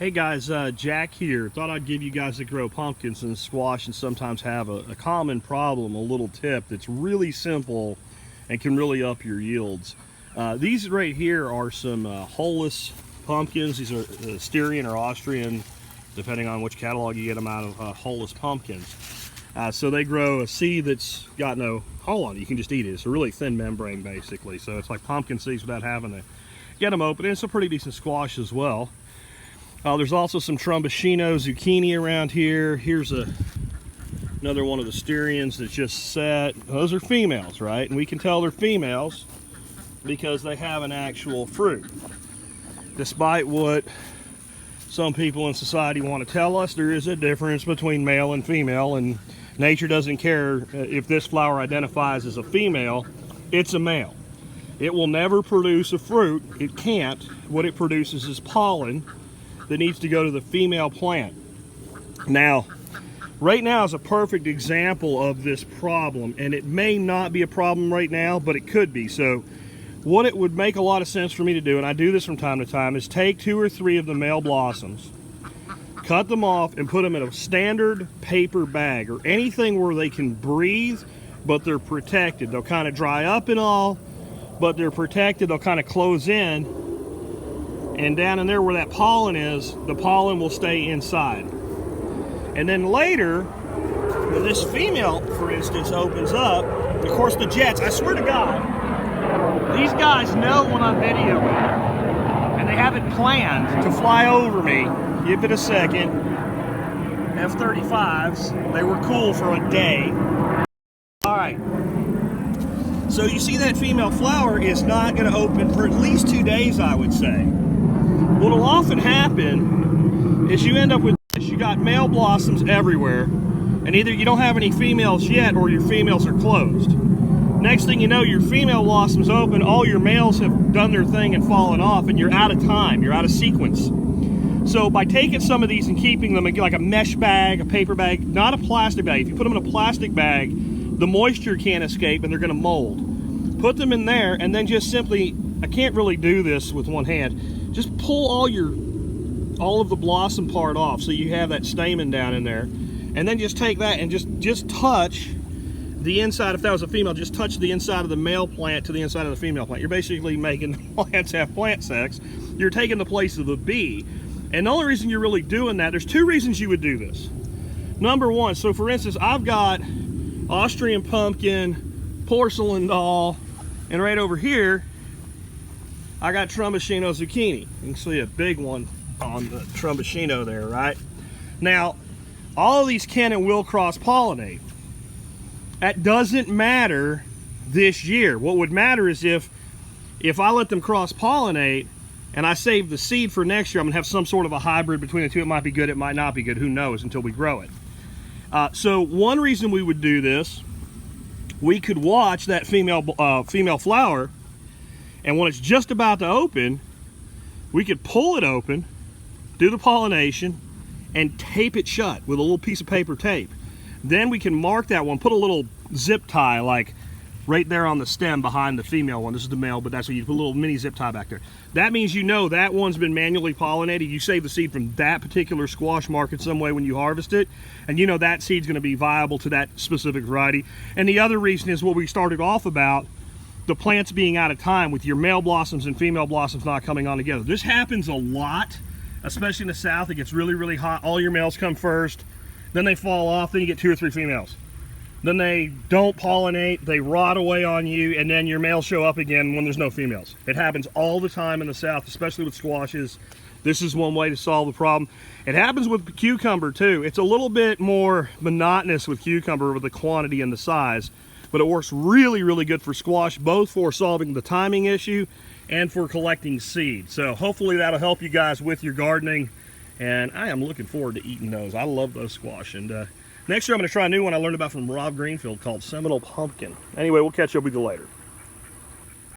Hey guys, Jack here. Thought I'd give you guys that grow pumpkins and squash and sometimes have a common problem, a little tip that's really simple and can really up your yields. These right here are some hulless pumpkins. These are Styrian or Austrian, depending on which catalog you get them out of, hulless pumpkins. So they grow a seed that's got no hull on it. You can just eat it. It's a really thin membrane basically. So it's like pumpkin seeds without having to get them open. And it's a pretty decent squash as well. There's also some Tromboncino zucchini around here. Here's another one of the Styrians that's just set. Those are females, right? And we can tell they're females because they have an actual fruit. Despite what some people in society want to tell us, there is a difference between male and female, and nature doesn't care if this flower identifies as a female, it's a male. It will never produce a fruit. It can't. What it produces is pollen that needs to go to the female plant. Now, right now is a perfect example of this problem, and it may not be a problem right now, but it could be. So what it would make a lot of sense for me to do, and I do this from time to time, is take 2 or 3 of the male blossoms, cut them off and put them in a standard paper bag or anything where they can breathe, but they're protected. They'll kind of dry up and all, but they're protected. They'll kind of close in. And down in there where that pollen is, the pollen will stay inside. And then later, when this female, for instance, opens up, of course the jets, I swear to God, these guys know when I'm videoing, and they have it planned to fly over me. Give it a second. F-35s, they were cool for a day. All right. So you see that female flower is not going to open for at least 2 days, I would say. What'll often happen is you end up with this. You got male blossoms everywhere, and either you don't have any females yet or your females are closed. Next thing you know, your female blossoms open, all your males have done their thing and fallen off, and you're out of time, you're out of sequence. So by taking some of these and keeping them like a mesh bag, a paper bag, not a plastic bag. If you put them in a plastic bag, the moisture can't escape and they're gonna mold. Put them in there and then just simply, I can't really do this with one hand, just pull all of the blossom part off so you have that stamen down in there, and then just take that and just touch the inside. If that was a female, just touch the inside of the male plant to the inside of the female plant. You're basically making the plants have plant sex. You're taking the place of the bee. And the only reason you're really doing that, there's 2 reasons you would do this. Number one, so for instance, I've got Austrian pumpkin, porcelain doll, and right over here I got Tromboncino zucchini. You can see a big one on the Tromboncino there, right? Now, all of these can and will cross-pollinate. That doesn't matter this year. What would matter is if I let them cross-pollinate and I save the seed for next year, I'm gonna have some sort of a hybrid between the two. It might be good, it might not be good, who knows, until we grow it. So one reason we would do this, we could watch that female flower, and when it's just about to open, we could pull it open, do the pollination, and tape it shut with a little piece of paper tape. Then we can mark that one, put a little zip tie like right there on the stem behind the female one. This is the male, but that's what you put a little mini zip tie back there. That means you know that one's been manually pollinated. You save the seed from that particular squash mark in some way when you harvest it, and you know that seed's gonna be viable to that specific variety. And the other reason is what we started off about, the plants being out of time with your male blossoms and female blossoms not coming on together. This happens a lot, especially in the South. It gets really, really hot. All your males come first, then they fall off, then you get 2 or 3 females. Then they don't pollinate, they rot away on you, and then your males show up again when there's no females. It happens all the time in the South, especially with squashes. This is one way to solve the problem. It happens with cucumber too. It's a little bit more monotonous with cucumber with the quantity and the size, but it works really, really good for squash, both for solving the timing issue and for collecting seed. So hopefully that'll help you guys with your gardening, and I am looking forward to eating those. I love those squash, and next year I'm gonna try a new one I learned about from Rob Greenfield called Seminole Pumpkin. Anyway, we'll catch up with you later.